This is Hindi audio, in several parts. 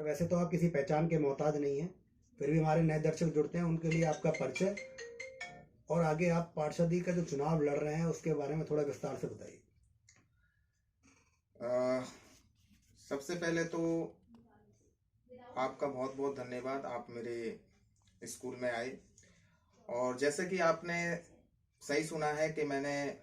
वैसे तो आप किसी पहचान के मोहताज नहीं हैं, फिर भी हमारे नए दर्शक जुड़ते हैं उनके लिए आपका परिचय और आगे आप पार्षदी का जो चुनाव लड़ रहे हैं उसके बारे में थोड़ा विस्तार से बताइए। अ, सबसे पहले तो आपका बहुत बहुत धन्यवाद, आप मेरे स्कूल में आए। और जैसे कि आपने सही सुना है कि मैंने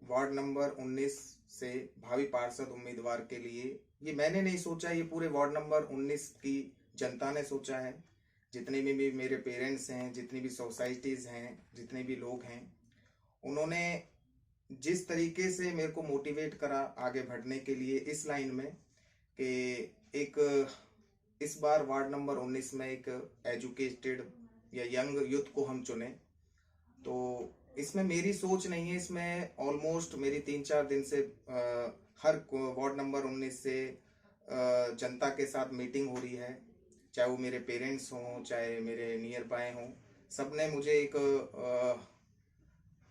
वार्ड नंबर 19 से भावी पार्षद उम्मीदवार के लिए, ये मैंने नहीं सोचा, ये पूरे वार्ड नंबर 19 की जनता ने सोचा है। जितने भी मेरे पेरेंट्स हैं, जितनी भी सोसाइटीज़ हैं, जितने भी लोग हैं, उन्होंने जिस तरीके से मेरे को मोटिवेट करा आगे बढ़ने के लिए इस लाइन में कि एक इस बार वार्ड नंबर 19 में एक एजुकेटेड या यंग यूथ को हम चुने। तो इसमें मेरी सोच नहीं है, इसमें ऑलमोस्ट मेरी 3-4 दिन से हर वार्ड नंबर 19 से जनता के साथ मीटिंग हो रही है, चाहे वो मेरे पेरेंट्स हों, चाहे मेरे नियर बाय हों। सब ने मुझे एक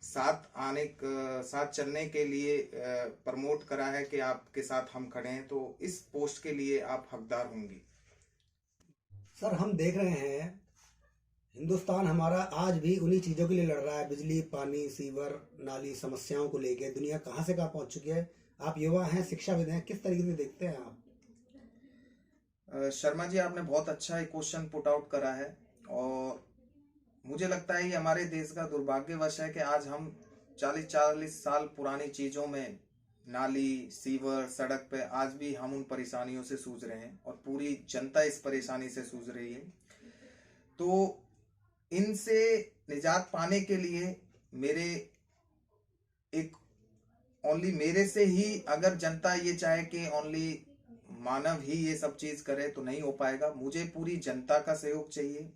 साथ चलने के लिए प्रमोट करा है कि आपके साथ हम खड़े हैं, तो इस पोस्ट के लिए आप हकदार होंगी। सर, हम देख रहे हैं हिंदुस्तान हमारा आज भी उन्हीं चीज़ों के लिए लड़ रहा है, बिजली, पानी, सीवर, नाली समस्याओं को लेके दुनिया कहाँ से कहाँ पहुँच चुकी है। आप युवा हैं, शिक्षाविद हैं, किस तरीके से देखते हैं आप? शर्मा जी, आपने बहुत अच्छा एक क्वेश्चन पुट आउट करा है। और मुझे लगता है ये हमारे देश का दुर्भाग्यवश है कि आज हम 40-40 साल पुरानी चीज़ों में, नाली, सीवर, सड़क पे, आज भी हम उन परेशानियों से जूझ रहे हैं और पूरी जनता इस परेशानी से जूझ रही है। तो इनसे निजात पाने के लिए मेरे एक ओनली मेरे से ही, अगर जनता ये चाहे कि ओनली मानव ही ये सब चीज करे तो नहीं हो पाएगा। मुझे पूरी जनता का सहयोग चाहिए,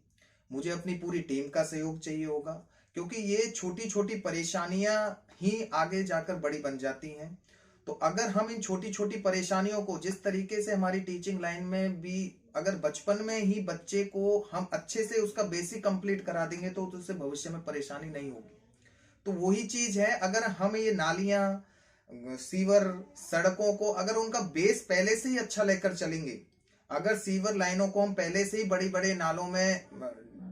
मुझे अपनी पूरी टीम का सहयोग चाहिए होगा, क्योंकि ये छोटी छोटी परेशानियां ही आगे जाकर बड़ी बन जाती हैं। तो अगर हम इन छोटी छोटी परेशानियों को, जिस तरीके से हमारी टीचिंग लाइन में भी, अगर बचपन में ही बच्चे को हम अच्छे से उसका बेसिक कंप्लीट करा देंगे तो उससे भविष्य में परेशानी नहीं होगी। तो वही चीज है, अगर हम ये नालियां, सीवर, सड़कों को अगर उनका बेस पहले से ही अच्छा लेकर चलेंगे, अगर सीवर लाइनों को हम पहले से ही बड़ी बड़े नालों में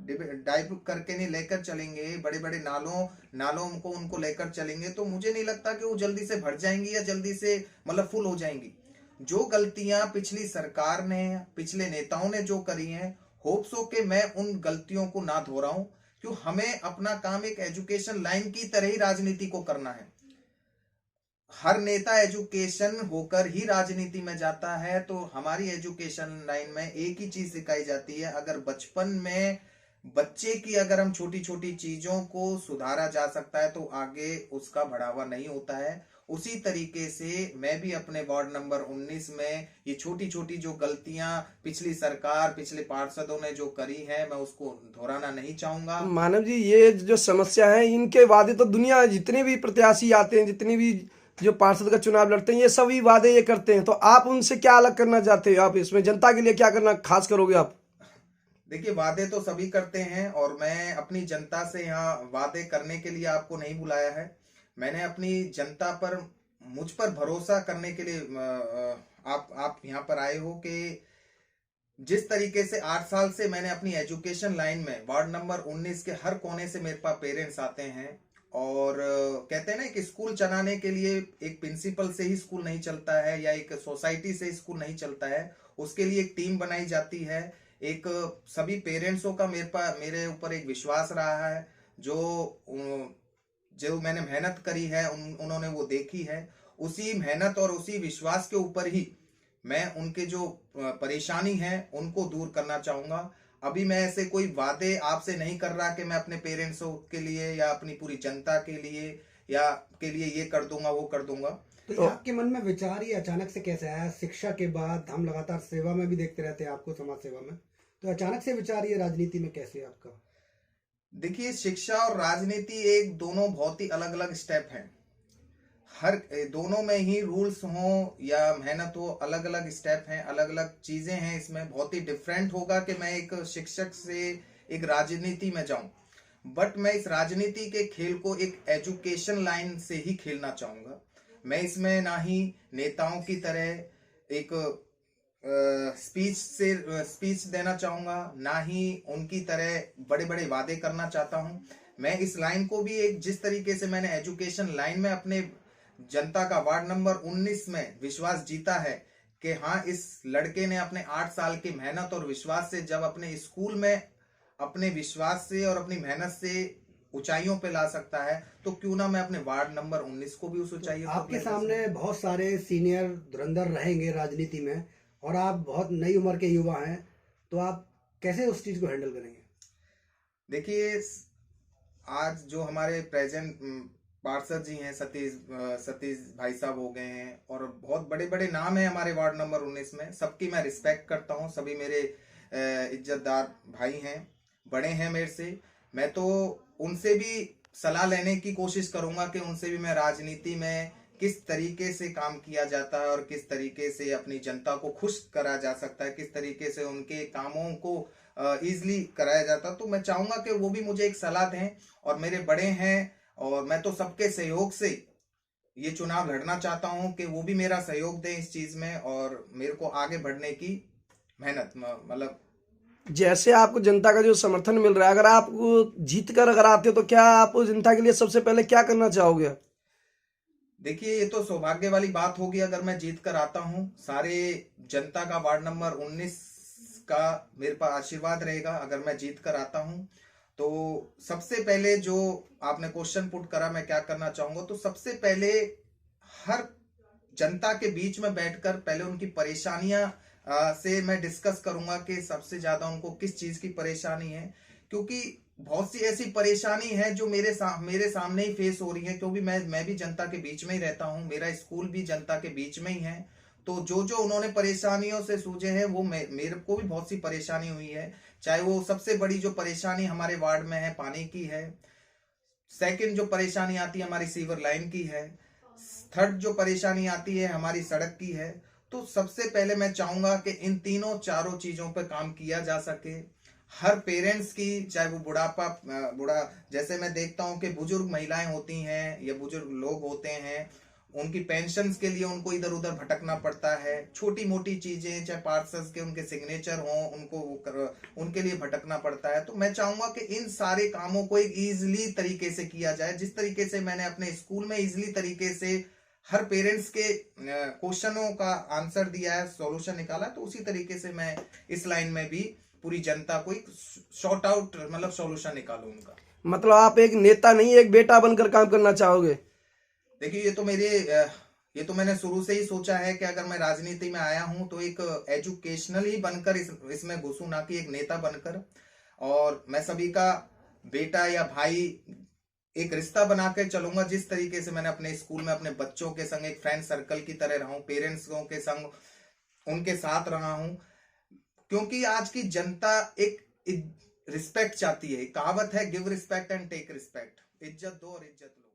डाइव करके नहीं लेकर चलेंगे, बड़े बड़े नालों को उनको लेकर चलेंगे, तो मुझे नहीं लगता कि वो जल्दी से भर जाएंगी या जल्दी से मतलब फुल हो जाएंगी। जो गलतियां पिछली सरकार ने, पिछले नेताओं ने जो करी हैं, होप्स हो कि मैं उन गलतियों को ना दोहराऊं। क्यों, हमें अपना काम एक एजुकेशन लाइन की तरह ही राजनीति को करना है। हर नेता एजुकेशन होकर ही राजनीति में जाता है, तो हमारी एजुकेशन लाइन में एक ही चीज सिखाई जाती है, अगर बचपन में बच्चे की अगर हम छोटी छोटी चीजों को सुधारा जा सकता है तो आगे उसका बढ़ावा नहीं होता है। उसी तरीके से मैं भी अपने वार्ड नंबर 19 में ये छोटी छोटी जो गलतियां पिछली सरकार, पिछले पार्षदों ने जो करी है, मैं उसको दोहराना नहीं चाहूंगा। मानव जी, ये जो समस्या है, इनके वादे तो दुनिया जितने भी प्रत्याशी आते हैं, जितने भी जो पार्षद का चुनाव लड़ते हैं, ये सभी वादे ये करते हैं। तो आप उनसे क्या अलग करना चाहते हैं? आप इसमें जनता के लिए क्या करना खास करोगे आप? देखिए, वादे तो सभी करते हैं और मैं अपनी जनता से यहाँ वादे करने के लिए आपको नहीं बुलाया है। मैंने अपनी जनता पर, मुझ पर भरोसा करने के लिए आप यहाँ पर आए हो कि जिस तरीके से 8 साल से मैंने अपनी एजुकेशन लाइन में, वार्ड नंबर 19 के हर कोने से मेरे पास पेरेंट्स आते हैं। और कहते हैं ना कि स्कूल चलाने के लिए एक प्रिंसिपल से ही स्कूल नहीं चलता है या एक सोसाइटी से स्कूल नहीं चलता है, उसके लिए एक टीम बनाई जाती है। एक सभी पेरेंट्सों का मेरे ऊपर एक विश्वास रहा है, जो जो मैंने मेहनत करी है उन्होंने वो देखी है। उसी मेहनत और उसी विश्वास के ऊपर ही मैं उनके जो परेशानी है उनको दूर करना चाहूंगा। अभी मैं ऐसे कोई वादे आपसे नहीं कर रहा कि मैं अपने पेरेंट्स के लिए या अपनी पूरी जनता के लिए ये कर दूंगा, वो कर दूंगा। तो ये आपके मन में विचार ये अचानक से कैसे आया? शिक्षा के बाद हम लगातार सेवा में भी देखते रहते हैं आपको, समाज सेवा में, तो अचानक से विचार ये राजनीति में कैसे आपका? देखिए, शिक्षा और राजनीति एक दोनों बहुत ही अलग अलग स्टेप हैं। हर दोनों में ही रूल्स हो या मेहनत हो, अलग अलग स्टेप हैं, अलग अलग चीजें हैं। इसमें बहुत ही डिफरेंट होगा कि मैं एक शिक्षक से एक राजनीति में जाऊं, बट मैं इस राजनीति के खेल को एक एजुकेशन लाइन से ही खेलना चाहूंगा। मैं इसमें ना ही नेताओं की तरह एक स्पीच देना चाहूंगा, ना ही उनकी तरह बड़े बड़े वादे करना चाहता हूं। मैं इस लाइन को भी एक जिस तरीके से मैंने एजुकेशन लाइन में अपने जनता का वार्ड नंबर 19 में विश्वास जीता है कि हाँ, इस लड़के ने अपने 8 साल की मेहनत और विश्वास से जब अपने स्कूल में अपने विश्वास से और अपनी मेहनत से ऊंचाइयों पे ला सकता है, तो क्यों ना मैं अपने वार्ड नंबर 19 को भी उस ऊंचाई पर आपके ले जा सामने बहुत सारे सीनियर धुरंधर रहेंगे राजनीति में, और आप बहुत नई उम्र के युवा हैं, तो आप कैसे उस चीज को हैंडल करेंगे? देखिए, आज जो हमारे प्रेजेंट पार्षद जी हैं, सतीश भाई साहब हो गए हैं, और बहुत बड़े बड़े नाम हैं हमारे वार्ड नंबर 19 में। सबकी मैं रिस्पेक्ट करता हूं, सभी मेरे इज्जतदार भाई हैं, बड़े हैं मेरे से। मैं तो उनसे भी सलाह लेने की कोशिश करूंगा कि उनसे भी मैं राजनीति में किस तरीके से काम किया जाता है और किस तरीके से अपनी जनता को खुश करा जा सकता है, किस तरीके से उनके कामों को इजीली कराया जाता है। तो मैं चाहूंगा कि वो भी मुझे एक सलाह दें, और मेरे बड़े हैं, और मैं तो सबके सहयोग से ये चुनाव लड़ना चाहता हूं कि वो भी मेरा सहयोग दें इस चीज में, और मेरे को आगे बढ़ने की मेहनत मतलब। जैसे आपको जनता का जो समर्थन मिल रहा है, अगर आप जीत कर अगर आते हो तो क्या आप जनता के लिए सबसे पहले क्या करना चाहोगे? देखिए, ये तो सौभाग्य वाली बात होगी अगर मैं जीत कर आता हूं। सारे जनता का वार्ड नंबर 19 का मेरे पास आशीर्वाद रहेगा अगर मैं जीत कर आता हूं। तो सबसे पहले जो आपने क्वेश्चन पुट करा, मैं क्या करना चाहूंगा, तो सबसे पहले हर जनता के बीच में बैठकर पहले उनकी परेशानियां से मैं डिस्कस करूंगा कि सबसे ज्यादा उनको किस चीज की परेशानी है, क्योंकि बहुत सी ऐसी परेशानी है जो मेरे सामने ही फेस हो रही है, क्योंकि मैं भी जनता के बीच में ही रहता हूं, मेरा स्कूल भी जनता के बीच में ही है। तो जो जो उन्होंने परेशानियों से सूझे हैं, वो मेरे को भी बहुत सी परेशानी हुई है। चाहे वो सबसे बड़ी जो परेशानी हमारे वार्ड में है पानी की है, सेकंड जो परेशानी आती है हमारी सीवर लाइन की है, थर्ड जो परेशानी आती है हमारी सड़क की है। तो सबसे पहले मैं चाहूंगा कि इन तीनों चारों चीजों पर काम किया जा सके। हर पेरेंट्स की, चाहे वो बुढ़ा जैसे मैं देखता हूं कि बुजुर्ग महिलाएं होती हैं या बुजुर्ग लोग होते हैं, उनकी पेंशन्स के लिए उनको इधर उधर भटकना पड़ता है। छोटी मोटी चीजें, चाहे पार्षद के उनके सिग्नेचर हो, उनके लिए भटकना पड़ता है। तो मैं चाहूंगा कि इन सारे कामों को एक इजीली तरीके से किया जाए, जिस तरीके से मैंने अपने स्कूल में इजीली तरीके से हर पेरेंट्स के क्वेश्चनों का आंसर दिया है, सॉल्यूशन निकाला, तो उसी तरीके से मैं इस लाइन में भी पूरी जनता को एक शॉर्ट आउट मतलब सॉल्यूशन निकालूं उनका। मतलब आप एक नेता नहीं, एक बेटा बनकर काम करना चाहोगे? देखिए, ये तो मैंने शुरू से ही सोचा है कि अगर मैं राजनीति में आया हूं तो एक एजुकेशनल ही बनकर इसमें घुसूं, ना कि एक नेता बनकर। और मैं सभी का बेटा या भाई एक रिश्ता बना के चलूंगा, जिस तरीके से मैंने अपने स्कूल में अपने बच्चों के संग एक फ्रेंड सर्कल की तरह रहा हूं, पेरेंट्सों के संग उनके साथ रहा हूं। क्योंकि आज की जनता एक रिस्पेक्ट चाहती है। कहावत है, give respect and take respect, इज्जत दो और इज्जत लो।